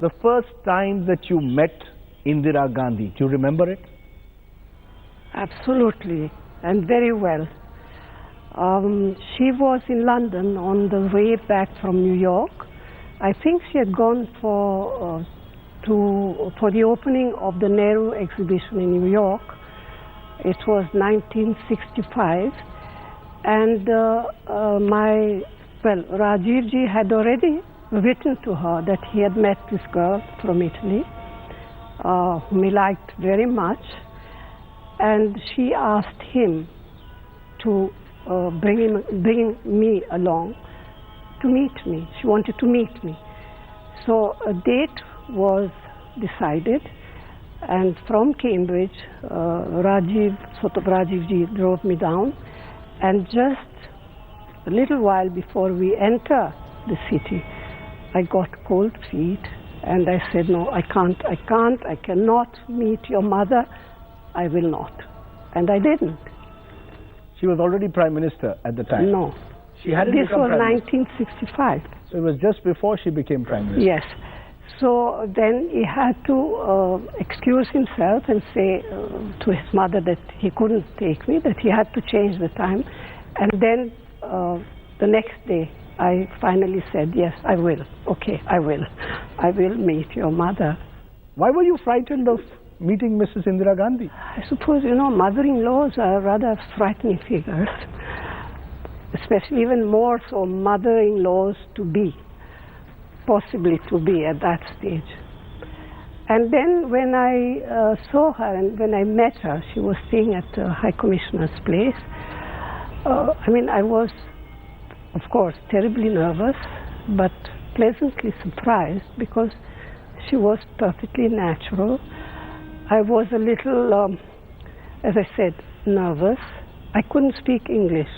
the first time that you met Indira Gandhi, do you remember it? Absolutely, and very well. She was in London on the way back from New York. I think she had gone for the opening of the Nehru exhibition in New York. It was 1965, and Rajiv ji had already written to her that he had met this girl from Italy, whom he liked very much, and she asked him to bring me along to meet me. She wanted to meet me. So a date was decided, and from Cambridge, Rajiv ji drove me down, and just a little while before we enter the city, I got cold feet, and I said, no, I cannot meet your mother, I will not. And I didn't. She was already Prime Minister at the time? No. She hadn't This become was Prime Minister. 1965. So it was just before she became Prime Minister? Yes. So then he had to excuse himself and say to his mother that he couldn't take me, that he had to change the time. And then the next day, I finally said, yes, I will. Okay, I will. I will meet your mother. Why were you frightened of meeting Mrs. Indira Gandhi? I suppose, you know, mother-in-laws are rather frightening figures, especially even more so mother-in-laws to be, possibly to be at that stage. And then when I saw her and when I met her, she was staying at the High Commissioner's place. I was, of course, terribly nervous, but pleasantly surprised because she was perfectly natural. I was a little, as I said, nervous. I couldn't speak English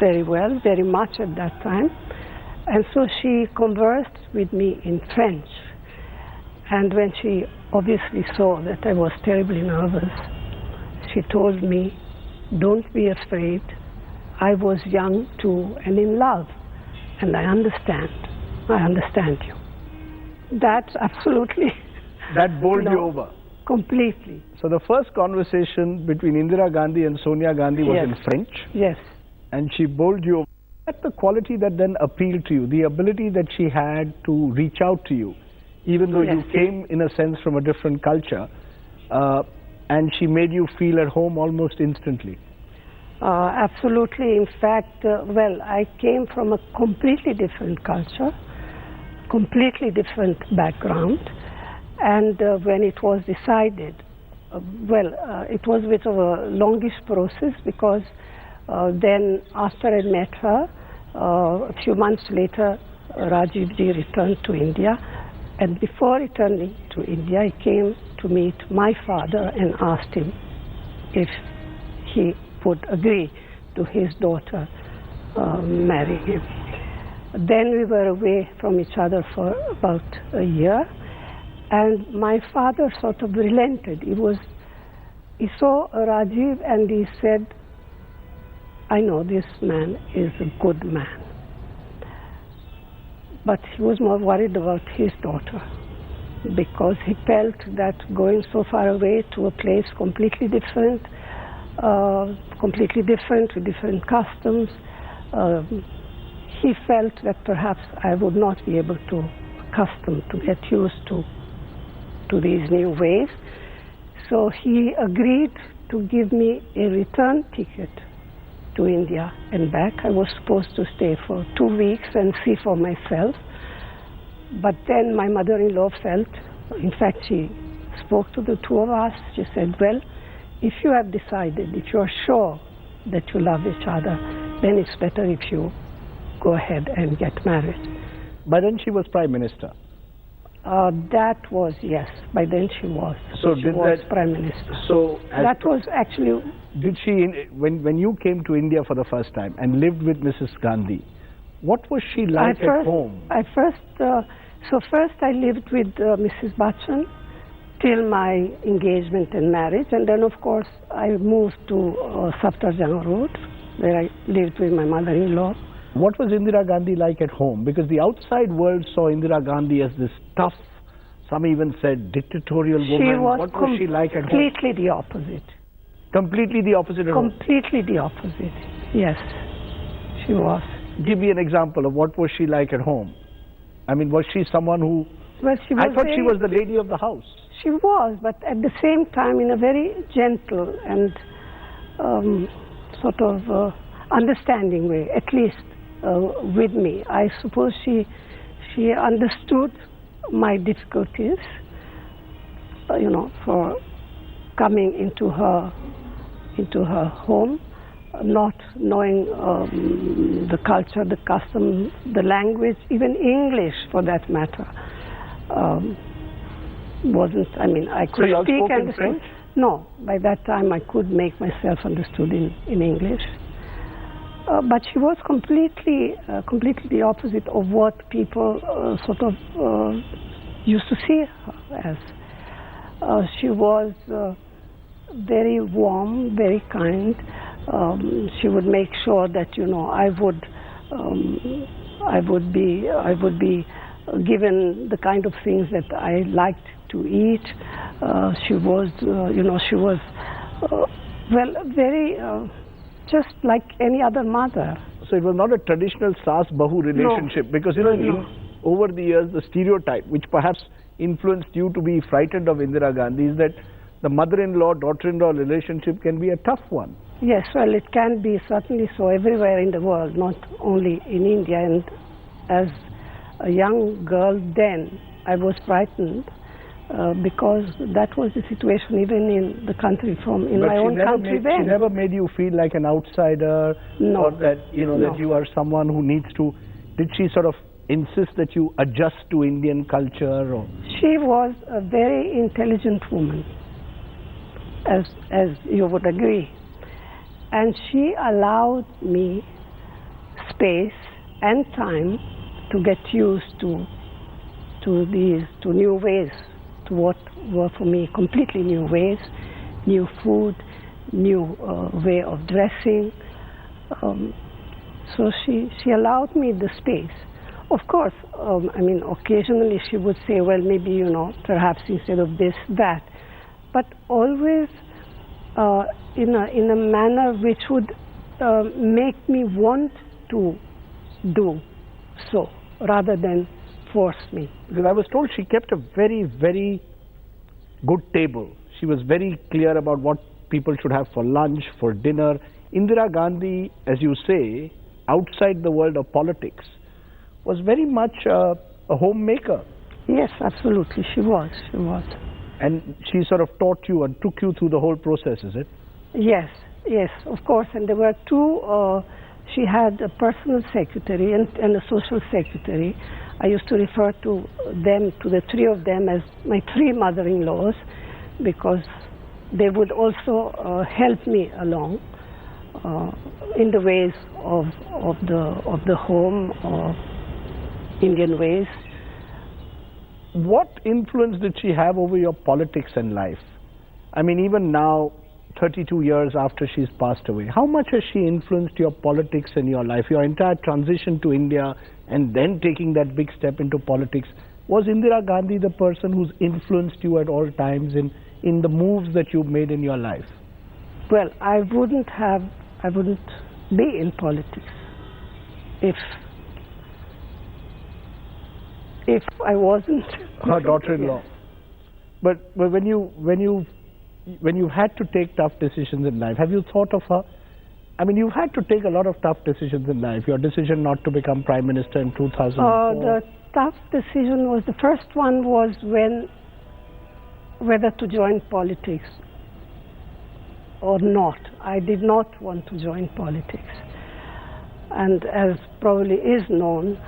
very well, very much at that time. And so she conversed with me in French. And when she obviously saw that I was terribly nervous, she told me, don't be afraid. I was young too and in love, and I understand you. That's absolutely... That bowled you over? Completely. So the first conversation between Indira Gandhi and Sonia Gandhi was in French? Yes. And she bowled you over. That's the quality that then appealed to you, the ability that she had to reach out to you, even though you came, in a sense, from a different culture, and she made you feel at home almost instantly. Absolutely. In fact, I came from a completely different culture, completely different background, and when it was decided, it was a bit of a longish process because then after I met her, a few months later, Rajiv ji returned to India, and before returning to India, he came to meet my father and asked him if he would agree to his daughter marrying him. Then we were away from each other for about a year, and my father sort of relented. He saw Rajiv and he said, I know this man is a good man. But he was more worried about his daughter because he felt that going so far away to a place completely different with different customs, he felt that perhaps I would not be able to get used to these new ways. So he agreed to give me a return ticket to India and back. I was supposed to stay for 2 weeks and see for myself. But then my mother-in-law felt, in fact, she spoke to the two of us. She said, well, if you have decided, if you are sure that you love each other, then it's better if you go ahead and get married. By then she was Prime Minister? That was, yes. By then she was. So she was Prime Minister. So that was actually... Did she, when you came to India for the first time and lived with Mrs. Gandhi, what was she like at home? First I lived with Mrs. Bachchan till my engagement and marriage, and then of course I moved to Safdarjung Road, where I lived with my mother-in-law. What was Indira Gandhi like at home? Because the outside world saw Indira Gandhi as this tough, Some even said dictatorial woman. What was she like at home? Completely the opposite. Completely the opposite at home? Completely the opposite, yes, she was. Give me an example of what was she like at home. I mean, was she someone who... Well, she was I thought she was the lady of the house. She was, but at the same time in a very gentle and sort of understanding way, at least with me. I suppose she understood my difficulties, you know, for coming into her home, not knowing the culture, the custom, the language, even English for that matter. Wasn't, I mean, I could speak and French? No, by that time I could make myself understood in English. But she was completely the opposite of what people sort of used to see her as. She was very warm, very kind. She would make sure that, you know, I would be given the kind of things that I liked to eat. She was, you know, she was well, very just like any other mother. So it was not a traditional Saas-Bahu relationship, because, you know, over the years, the stereotype, which perhaps influenced you to be frightened of Indira Gandhi, is that the mother-in-law, daughter-in-law relationship can be a tough one. Yes, well, it can be certainly so everywhere in the world, not only in India. And as a young girl then, I was frightened because that was the situation even in the country, my own country then. She never made you feel like an outsider? No. Or that, you know, that you are someone who needs to... Did she sort of insist that you adjust to Indian culture? Or? She was a very intelligent woman, as you would agree. And she allowed me space and time to get used to new ways, to what were for me completely new ways, new food, new way of dressing. So she allowed me the space. Of course, I mean, occasionally she would say, well, maybe, you know, perhaps instead of this, that. But always in a manner which would make me want to do so, rather than force me. Because I was told she kept a very, very good table. She was very clear about what people should have for lunch, for dinner. Indira Gandhi, as you say, outside the world of politics, was very much a homemaker. Yes, absolutely, she was. And she sort of taught you and took you through the whole process, is it? Yes, of course. And there were two, she had a personal secretary and a social secretary. I used to refer to the three of them as my three mother-in-laws, because they would also help me along in the ways of the home, Indian ways. What influence did she have over your politics and life? I mean, even now, 32 years after she's passed away, how much has she influenced your politics and your life, your entire transition to India and then taking that big step into politics? Was Indira Gandhi the person who's influenced you at all times in the moves that you've made in your life? Well, I wouldn't be in politics if I wasn't her daughter-in-law. Yes. But when you had to take tough decisions in life, have you thought of her? I mean, you've had to take a lot of tough decisions in life. Your decision not to become Prime Minister in 2004. The tough decision was, the first one was whether to join politics or not. I did not want to join politics. And as probably is known,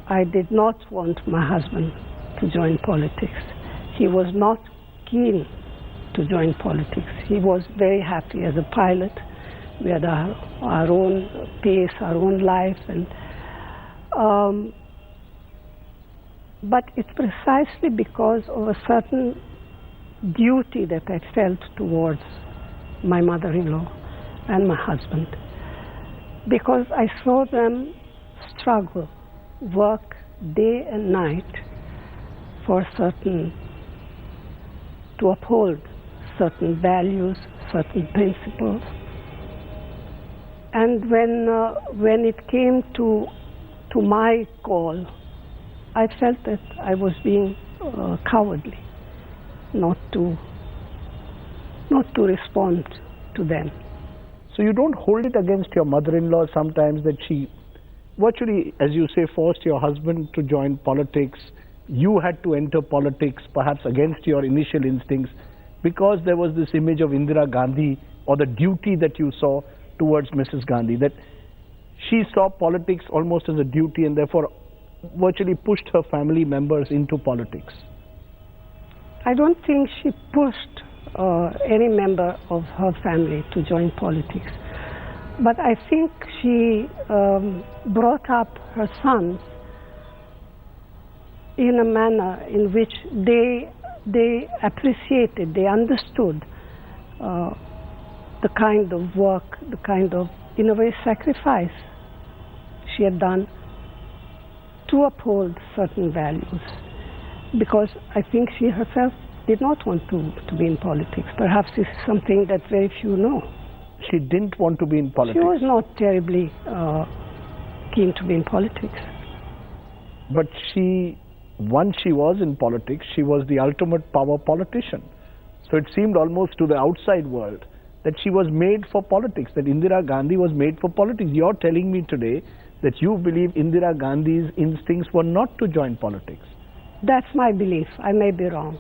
I did not want my husband to join politics. He was not keen to join politics. He was very happy as a pilot. We had our own pace, our own life, and but it's precisely because of a certain duty that I felt towards my mother-in-law and my husband, because I saw them struggle, work day and night to uphold certain values, certain principles. And when it came to my call, I felt that I was being cowardly not to respond to them. So you don't hold it against your mother-in-law sometimes that she virtually, as you say, forced your husband to join politics. You had to enter politics perhaps against your initial instincts because there was this image of Indira Gandhi, or the duty that you saw towards Mrs. Gandhi, that she saw politics almost as a duty and therefore virtually pushed her family members into politics. I don't think she pushed any member of her family to join politics. But I think she brought up her sons in a manner in which they appreciated, they understood the kind of work, the kind of, in a way, sacrifice she had done to uphold certain values. Because I think she herself did not want to be in politics. Perhaps this is something that very few know. She didn't want to be in politics? She was not terribly keen to be in politics. But once she was in politics, she was the ultimate power politician. So it seemed almost to the outside world that she was made for politics, that Indira Gandhi was made for politics. You're telling me today that you believe Indira Gandhi's instincts were not to join politics. That's my belief. I may be wrong.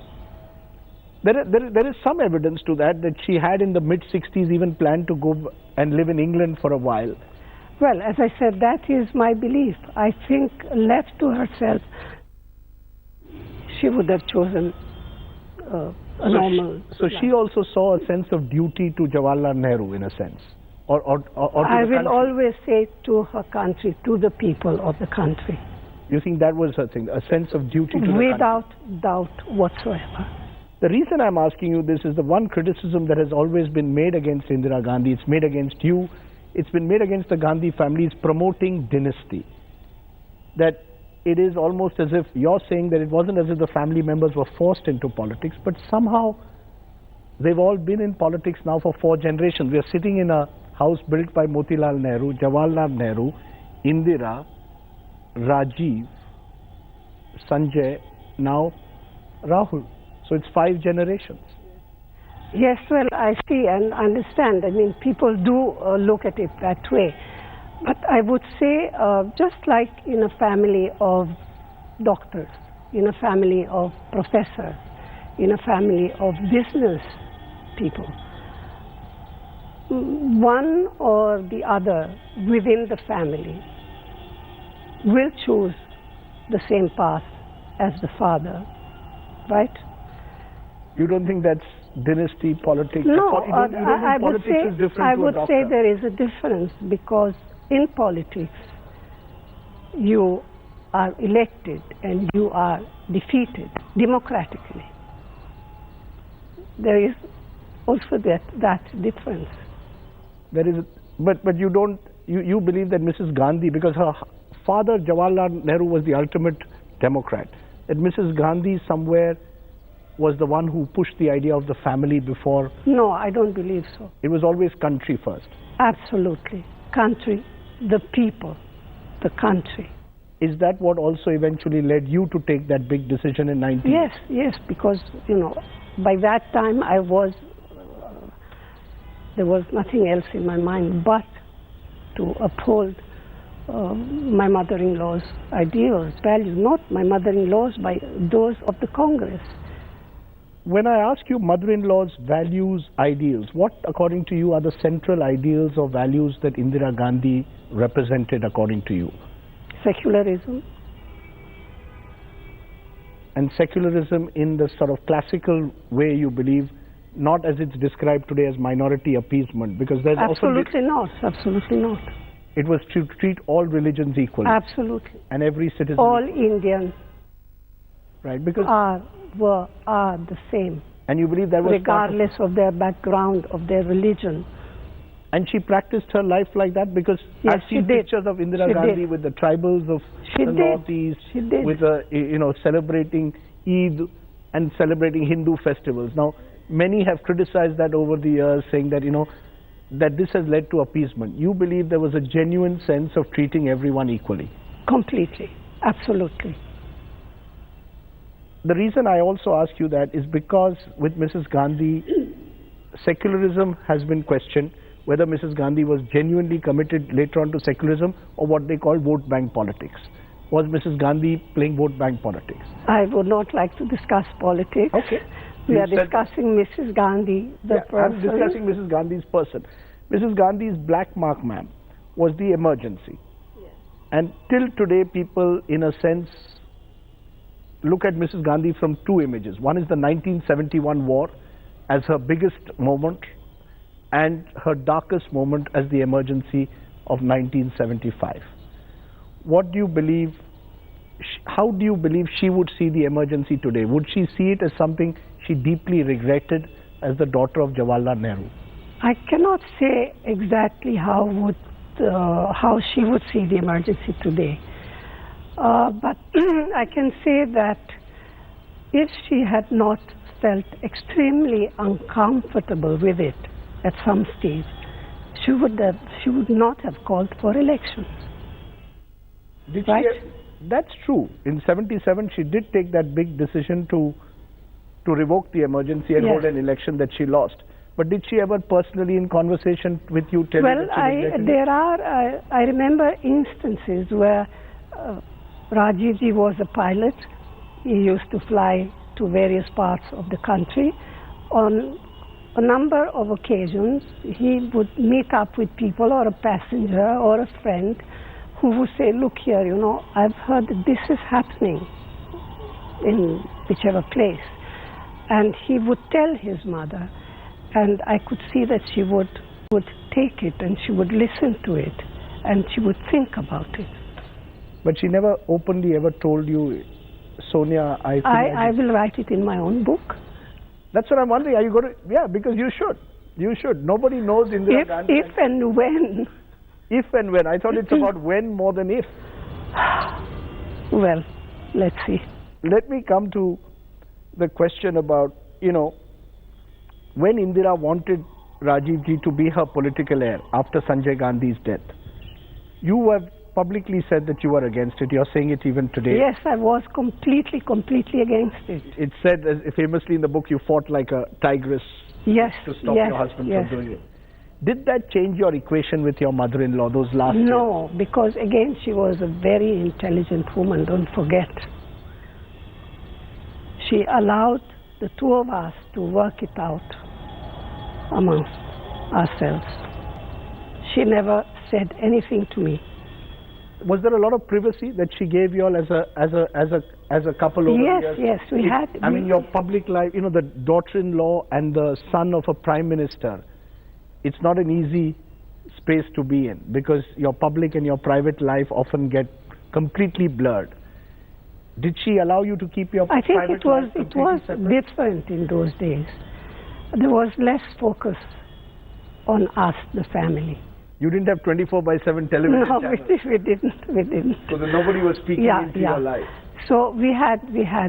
There is some evidence to that she had in the mid-60s even planned to go and live in England for a while. Well, as I said, that is my belief. I think left to herself, she would have chosen a normal... So she also saw a sense of duty to Jawaharlal Nehru in a sense? Or to I will country. Always say to her country, to the people of the country. You think that was her thing, a sense of duty to the country? Without doubt whatsoever. The reason I'm asking you this is the one criticism that has always been made against Indira Gandhi. It's made against you. It's been made against the Gandhi family. It's promoting dynasty. That it is almost as if you're saying that it wasn't as if the family members were forced into politics, but somehow they've all been in politics now for 4 generations. We are sitting in a house built by Motilal Nehru, Jawaharlal Nehru, Indira, Rajiv, Sanjay, now Rahul. So it's 5 generations. Yes, well, I see and understand. I mean, people do look at it that way. But I would say, just like in a family of doctors, in a family of professors, in a family of business people, one or the other within the family will choose the same path as the father, right? You don't think that's dynasty politics? No, I would say there is a difference, because in politics you are elected and you are defeated democratically. There is also that difference. There is, but you don't. You believe that Mrs. Gandhi, because her father Jawaharlal Nehru was the ultimate Democrat, that Mrs. Gandhi somewhere was the one who pushed the idea of the family before? No, I don't believe so. It was always country first? Absolutely. Country, the people, the country. Is that what also eventually led you to take that big decision in 19? Yes, because, by that time there was nothing else in my mind but to uphold my mother-in-law's ideals, values, not my mother-in-law's, by those of the Congress. When I ask you mother-in-law's values, ideals, what according to you are the central ideals or values that Indira Gandhi represented according to you? Secularism. And secularism in the sort of classical way you believe, not as it's described today as minority appeasement, because there's absolutely not. It was to treat all religions equally. Absolutely. And every citizen. All Indians. Right, because are the same. And you believe that was regardless of their background, of their religion. And she practiced her life like that, because yes, I've seen pictures of Indira Gandhi with the tribals of the Northeast, with celebrating Eid and celebrating Hindu festivals. Now, many have criticized that over the years, saying that, that this has led to appeasement. You believe there was a genuine sense of treating everyone equally? Completely, absolutely. The reason I also ask you that is because with Mrs. Gandhi, secularism has been questioned, whether Mrs. Gandhi was genuinely committed later on to secularism or what they call vote bank politics. Was Mrs. Gandhi playing vote bank politics? I would not like to discuss politics. Okay. We are discussing Mrs. Gandhi, the person. I'm discussing Mrs. Gandhi's person. Mrs. Gandhi's black mark, ma'am, was the emergency. Yes. And till today, people, in a sense, look at Mrs. Gandhi from two images. One is the 1971 war as her biggest moment, and her darkest moment as the emergency of 1975. What do you believe, how do you believe she would see the emergency today? Would she see it as something she deeply regretted as the daughter of Jawaharlal Nehru? I cannot say exactly how she would see the emergency today. But I can say that if she had not felt extremely uncomfortable with it at some stage, she would not have called for elections. Right? That's true. In 77, she did take that big decision to revoke the emergency and hold an election that she lost. But did she ever personally, in conversation with you, tell you that she I remember instances where Rajiv ji was a pilot. He used to fly to various parts of the country. On a number of occasions, he would meet up with people or a passenger or a friend who would say, look here, I've heard that this is happening in whichever place. And he would tell his mother, and I could see that she would take it and she would listen to it and she would think about it. But she never openly ever told you, Sonia, I will write it in my own book. That's what I'm wondering. Are you going to? Yeah, because you should. You should. Nobody knows Indira Gandhi. If and when. If and when. I thought it's about when more than if. Well, let's see. Let me come to the question about, when Indira wanted Rajiv ji to be her political heir after Sanjay Gandhi's death. You have publicly said that you were against it. You're saying it even today. Yes, I was completely against it. It's said famously in the book, you fought like a tigress to stop your husband from doing it. Did that change your equation with your mother-in-law those last years? No, because again, she was a very intelligent woman, don't forget. She allowed the two of us to work it out amongst ourselves. She never said anything to me. Was there a lot of privacy that she gave you all as a couple over the years? Yes, we had. I mean, your public life, the daughter-in-law and the son of a prime minister, it's not an easy space to be in because your public and your private life often get completely blurred. Did she allow you to keep your private life completely separate? It was different in those days. There was less focus on us, the family. You didn't have 24/7 television channels? No, we didn't. So that nobody was speaking into your life? So we had,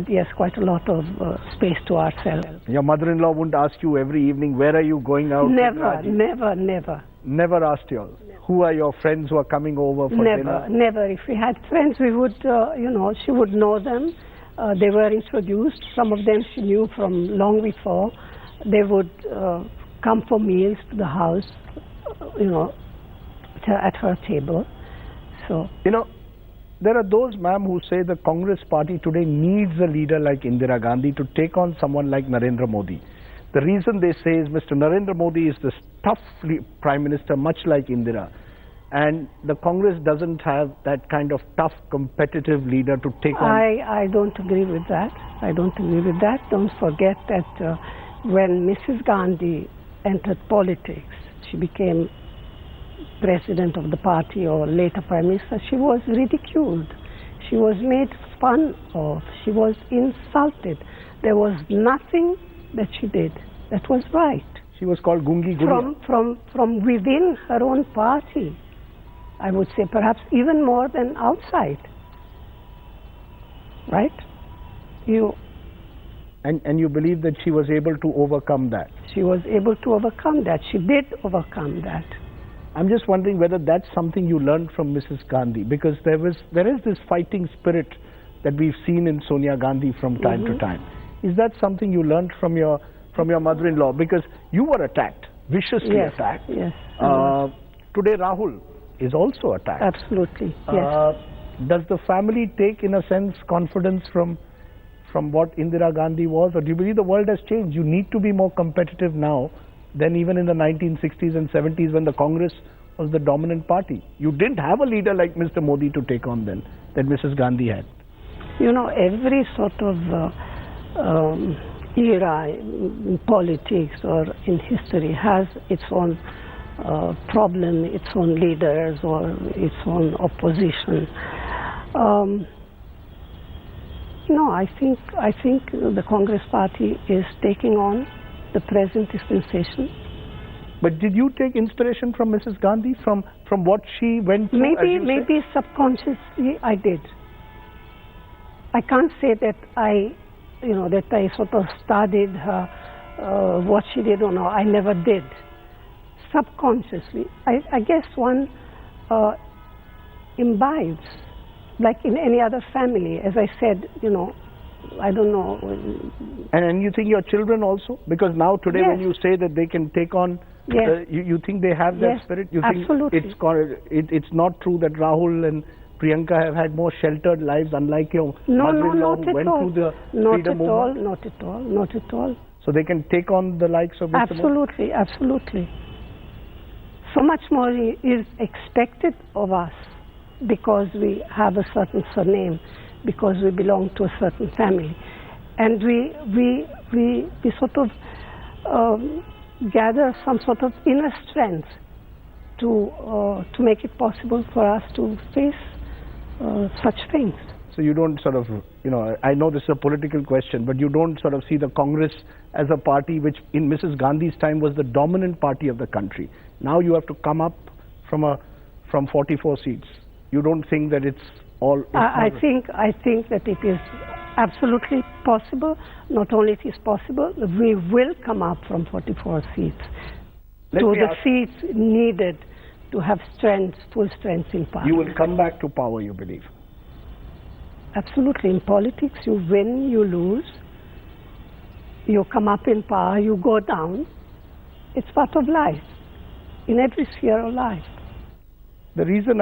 yes, quite a lot of space to ourselves. Your mother-in-law wouldn't ask you every evening, where are you going out? Never. Never asked you all? Never. Who are your friends who are coming over for dinner? Never. If we had friends, we would, she would know them. They were introduced. Some of them she knew from long before. They would come for meals to the house, at her table. So there are those, ma'am, who say the Congress party today needs a leader like Indira Gandhi to take on someone like Narendra Modi. The reason they say is Mr. Narendra Modi is this tough prime minister, much like Indira. And the Congress doesn't have that kind of tough, competitive leader to take on. I don't agree with that. Don't forget that when Mrs. Gandhi entered politics, she became president of the party or later prime minister, she was ridiculed. She was made fun of. She was insulted. There was nothing that she did that was right. She was called Gungi Guriya. From within her own party, I would say perhaps even more than outside. Right? And you believe that she was able to overcome that? She was able to overcome that. She did overcome that. I'm just wondering whether that's something you learned from Mrs. Gandhi, because there is this fighting spirit that we've seen in Sonia Gandhi from time to time. Is that something you learned from your mother-in-law? Because you were attacked, viciously attacked. Yes. Today Rahul is also attacked. Absolutely. Yes. Does the family take, in a sense, confidence from what Indira Gandhi was, or do you believe the world has changed? You need to be more competitive now than even in the 1960s and 70s when the Congress was the dominant party. You didn't have a leader like Mr. Modi to take on then, that Mrs. Gandhi had. You know, every sort of era in politics or in history has its own problem, its own leaders or its own opposition. No, I think the Congress party is taking on the present dispensation. But did you take inspiration from Mrs. Gandhi, from what she went through? Maybe subconsciously I did. I can't say that I sort of studied her, what she did or no. I never did. Subconsciously, I guess one imbibes, like in any other family. As I said, I don't know. And you think your children also? Because now today when you say that they can take on, you think they have that spirit? You absolutely. think it's not true that Rahul and Priyanka have had more sheltered lives, unlike your mother-in-law who went through the freedom movement? Not at all. So they can take on the likes of Mr. Absolutely, absolutely. So much more is expected of us because we have a certain surname, because we belong to a certain family, and we sort of gather some sort of inner strength to make it possible for us to face such things. So you don't sort of, I know this is a political question, but you don't sort of see the Congress as a party which in Mrs. Gandhi's time was the dominant party of the country. Now you have to come up from 44 seats. You don't think that it's all... I think that it is absolutely possible. Not only it is possible, we will come up from 44 seats to the seats needed to have strength, full strength in power. You will come back to power, you believe? Absolutely. In politics, you win, you lose. You come up in power, you go down. It's part of life, in every sphere of life. The reason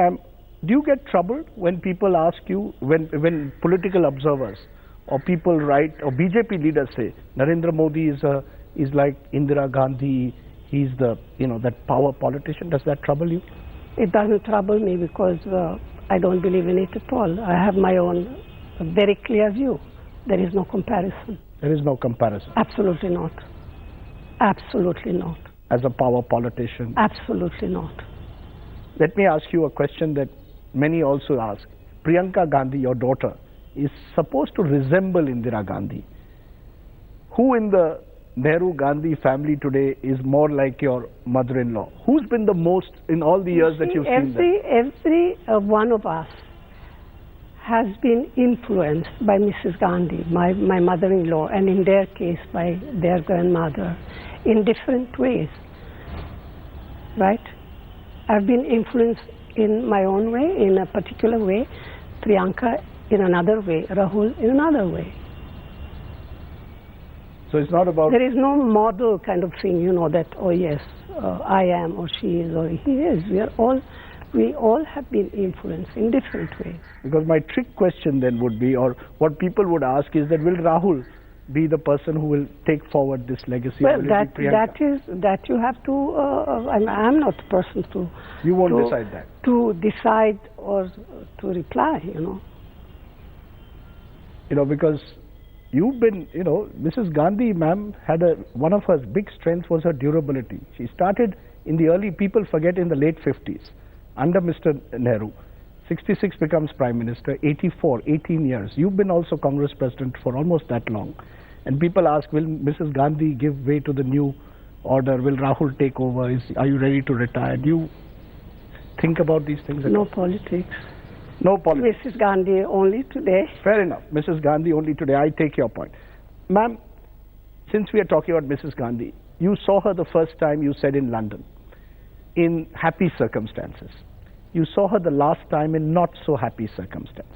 do you get troubled when people ask you, when political observers or people write, or BJP leaders say, Narendra Modi is like Indira Gandhi, he's the, that power politician? Does that trouble you? It doesn't trouble me because I don't believe in it at all. I have my own very clear view. There is no comparison. There is no comparison? Absolutely not. Absolutely not. As a power politician? Absolutely not. Let me ask you a question that many also ask. Priyanka Gandhi, your daughter, is supposed to resemble Indira Gandhi. Who in the Nehru-Gandhi family today is more like your mother-in-law? Who's been the most in all the years that you've seen them? Every one of us has been influenced by Mrs. Gandhi, my mother-in-law, and in their case by their grandmother, in different ways, right? I've been influenced in my own way, in a particular way, Priyanka in another way, Rahul in another way. So it's not about... There is no model kind of thing, that, oh yes, I am, or she is, or he is. We all have been influenced in different ways. Because my trick question then would be, or what people would ask is that, will Rahul be the person who will take forward this legacy? Well, that you have to, I'm not the person to... You won't decide that? To decide or to reply, Because you've been, Mrs. Gandhi, ma'am, had one of her big strengths was her durability. She started in the early, people forget, in the late 50s, under Mr. Nehru. 66 becomes Prime Minister, 84, 18 years. You've been also Congress President for almost that long. And people ask, will Mrs. Gandhi give way to the new order? Will Rahul take over? Are you ready to retire? Do you think about these things? No politics. No politics. Mrs. Gandhi only today. Fair enough. Mrs. Gandhi only today. I take your point. Ma'am, since we are talking about Mrs. Gandhi, you saw her the first time, you said, in London, in happy circumstances. You saw her the last time in not so happy circumstances.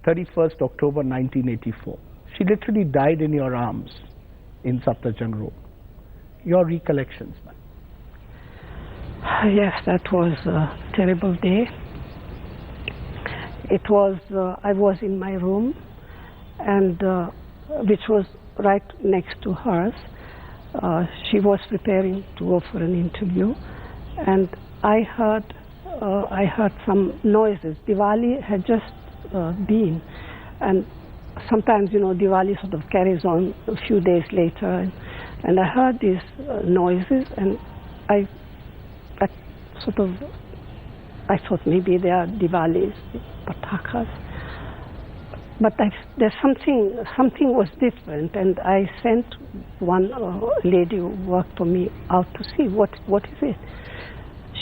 31st October 1984. She literally died in your arms in Safdarjung Road. Your recollections, ma'am? Yes, that was a terrible day. It was, I was in my room, and which was right next to hers. She was preparing to go for an interview, and I heard some noises. Diwali had just been, and sometimes, you know, Diwali sort of carries on a few days later, and I heard these noises, and I thought maybe they are Diwali's patakas, but there's something was different, and I sent one lady who worked for me out to see what is it.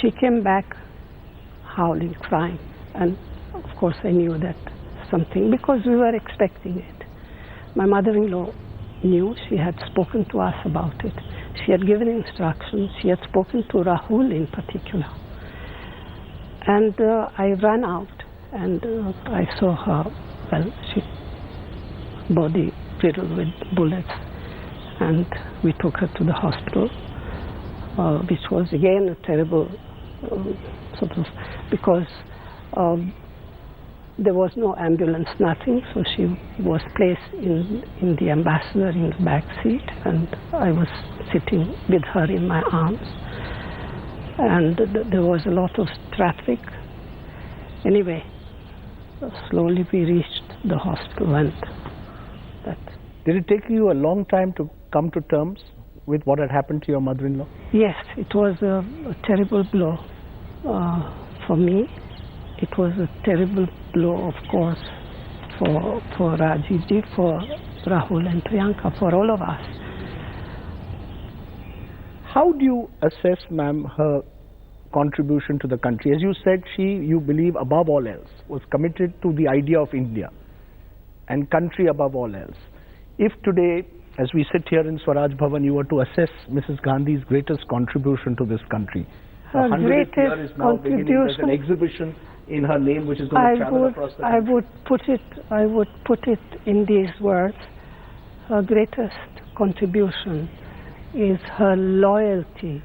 She came back howling, crying, and of course I knew that something, because we were expecting it. My mother-in-law knew. She had spoken to us about it. She had given instructions. She had spoken to Rahul in particular. And I ran out, and I saw her, well, she body riddled with bullets, and we took her to the hospital, which was again a terrible sort of, because there was no ambulance, nothing, so she was placed in the ambassador in the back seat, and I was sitting with her in my arms, and there was a lot of traffic. Anyway, slowly we reached the hospital, and that. Did it take you a long time to come to terms with what had happened to your mother-in-law? Yes, it was a terrible blow for me. It was a terrible blow, of course, for Rajiji, for Rahul and Priyanka, for all of us. How do you assess, ma'am, her contribution to the country? As you said, you believe above all else, was committed to the idea of India and country above all else. If today, as we sit here in Swaraj Bhavan, you were to assess Mrs. Gandhi's greatest contribution to this country, her greatest year is now beginning. There's an exhibition in her name which is going to travel across the country. I would put it in these words. Her greatest contribution is her loyalty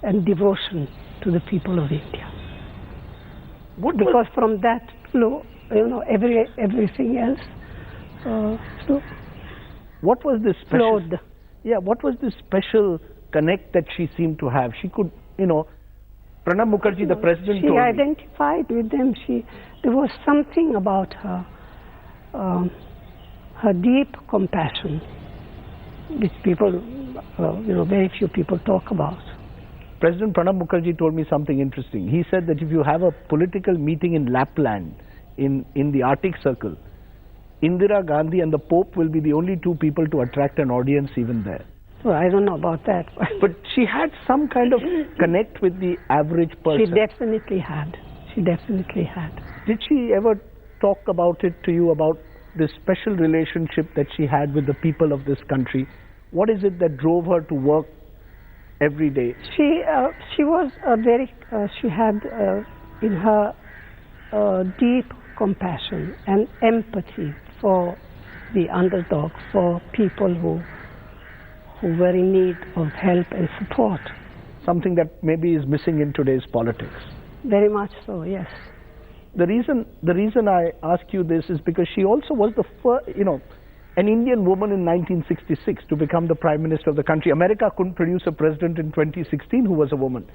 and devotion to the people of India. Because from that flow, you know, everything else what was this special? Flowed. Yeah, what was this special connect that she seemed to have? She could, you know, Pranab Mukherjee, the president, she told me. identified with them. There was something about her, her deep compassion, which people, you know, very few people talk about. President Pranab Mukherjee told me something interesting. He said that if you have a political meeting in Lapland, in the Arctic Circle, Indira Gandhi and the Pope will be the only two people to attract an audience even there. Well, I don't know about that. But she had some kind of connect with the average person. She definitely had. She definitely had. Did she ever talk about it to you, about this special relationship that she had with the people of this country? What is it that drove her to work every day? She was she had in her deep compassion and empathy for the underdog, for people who were in need of help and support. Something that maybe is missing in today's politics. Very much so, yes. The reason I ask you this is because she also was the first, you know, an Indian woman in 1966 to become the Prime Minister of the country. America couldn't produce a president in 2016 who was a woman.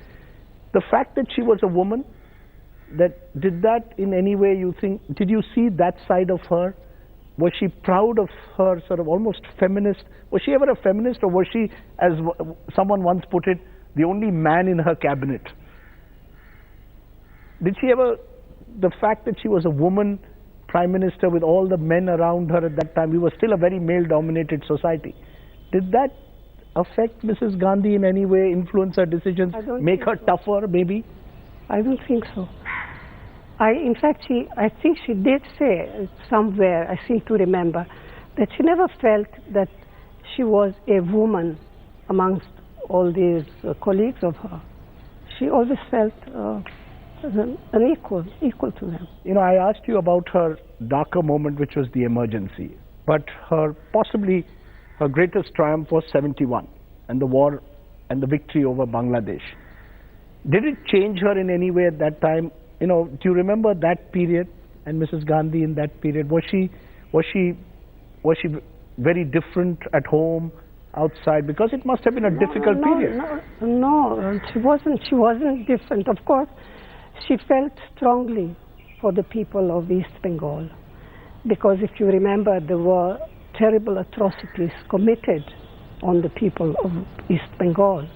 The fact that she was a woman, did that in any way, you think, did you see that side of her? Was she proud of her sort of almost feminist? Was she ever a feminist, or was she, as someone once put it, the only man in her cabinet? Did she ever, the fact that she was a woman Prime Minister with all the men around her at that time, we were still a very male-dominated society. Did that affect Mrs. Gandhi in any way, influence her decisions, make her tougher maybe? I don't think so. In fact, I think she did say somewhere, I seem to remember, that she never felt that she was a woman amongst all these colleagues of her. She always felt an equal to them. You know, I asked you about her darker moment, which was the emergency, but possibly her greatest triumph was 71 and the war and the victory over Bangladesh. Did it change her in any way at that time? You know, do you remember that period and Mrs. Gandhi in that period? Was she very different at home, outside? Because it must have been a difficult period. No, she wasn't different. Of course, she felt strongly for the people of East Bengal, because if you remember, there were terrible atrocities committed on the people of East Bengal.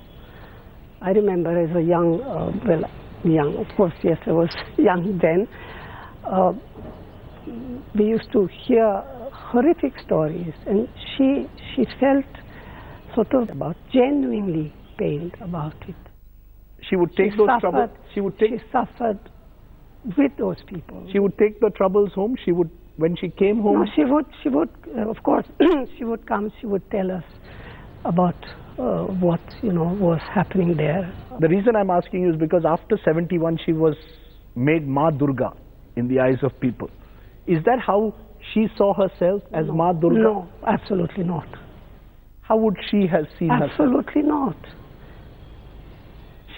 I remember as a young, of course, yes, I was young then, we used to hear horrific stories, and she felt sort of genuinely pained about it. She would take those troubles. She suffered with those people. She would take the troubles home. She would, when she came home. No, she would. Of course, she would come. She would tell us about what was happening there. The reason I'm asking you is because after 71, she was made Ma Durga in the eyes of people. Is that how she saw herself, as Ma Durga? No, absolutely not. How would she have seen herself? Absolutely not.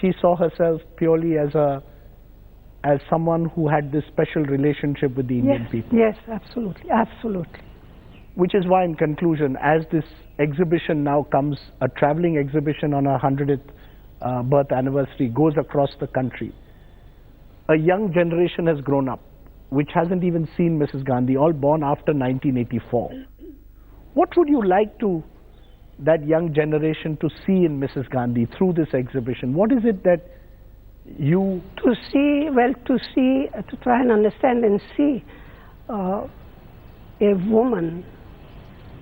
She saw herself purely as someone who had this special relationship with the Indian people. Yes, absolutely, absolutely. Which is why, in conclusion, as this exhibition now comes, a traveling exhibition on her 100th birth anniversary goes across the country, a young generation has grown up, which hasn't even seen Mrs. Gandhi, all born after 1984. What would you like that young generation to see in Mrs. Gandhi through this exhibition? What is it that you... To try and understand and see a woman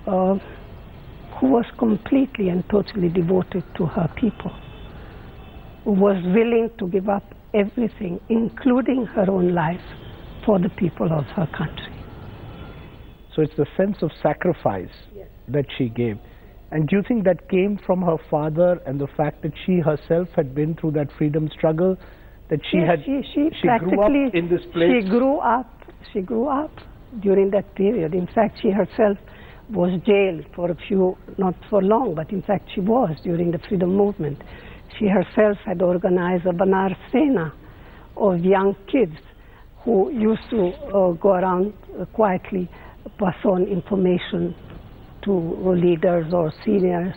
who was completely and totally devoted to her people, who was willing to give up everything, including her own life, for the people of her country. So it's the sense of sacrifice that she gave. And do you think that came from her father and the fact that she herself had been through that freedom struggle, that she grew up in this place? She grew up during that period. In fact, she herself was jailed for not for long, but in fact she was during the freedom movement. She herself had organized a Banar Sena of young kids who used to go around quietly, pass on information to leaders or seniors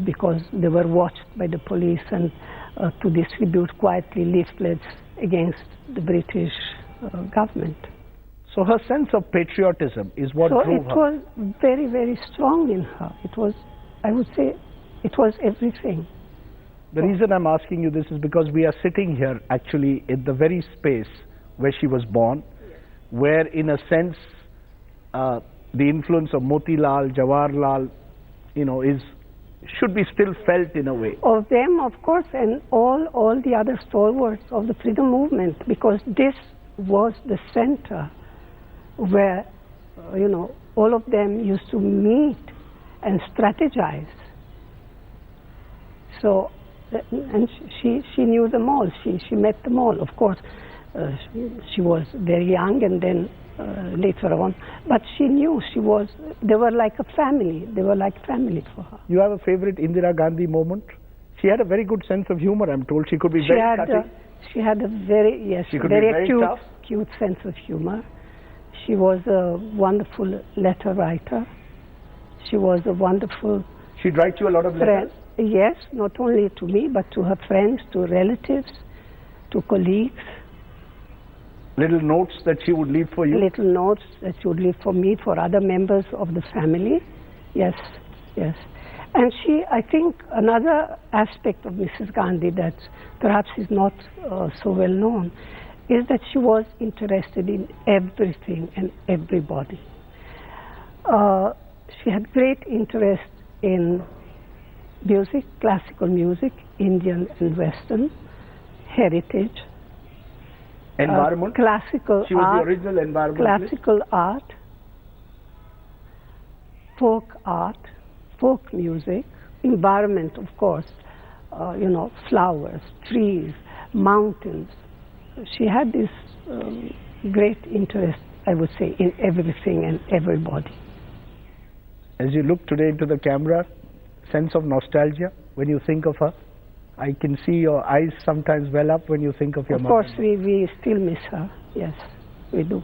because they were watched by the police, and to distribute quietly leaflets against the British government. So her sense of patriotism is what drove her. So it was very, very strong in her. It was, I would say, it was everything. The reason I'm asking you this is because we are sitting here actually in the very space where she was born, where in a sense the influence of Motilal, Jawaharlal, should be still felt in a way. Of them, of course, and all the other stalwarts of the freedom movement, because this was the center where, all of them used to meet and strategize. So, and she knew them all. She met them all. Of course, she was very young, and then later on, but she knew they were like a family. They were like family for her. You have a favorite Indira Gandhi moment? She had a very good sense of humor, I'm told. She could be very cutting. She had a very cute sense of humor. She was a wonderful letter writer. She was a wonderful... She'd write you a lot of letters? Yes, not only to me, but to her friends, to relatives, to colleagues. Little notes that she would leave for you? Little notes that she would leave for me, for other members of the family. Yes, yes. And I think another aspect of Mrs. Gandhi that perhaps is not so well known is that she was interested in everything and everybody. She had great interest in music, classical music, Indian and Western, heritage, environment. Classical she was art, the original environmentalist. Classical art, folk folk music, environment, of course, you know, flowers, trees, mountains. She had this great interest, I would say, in everything and everybody. As you look today into the camera, sense of nostalgia when you think of her? I can see your eyes sometimes well up when you think of your mother. Of course, we still miss her, yes, we do.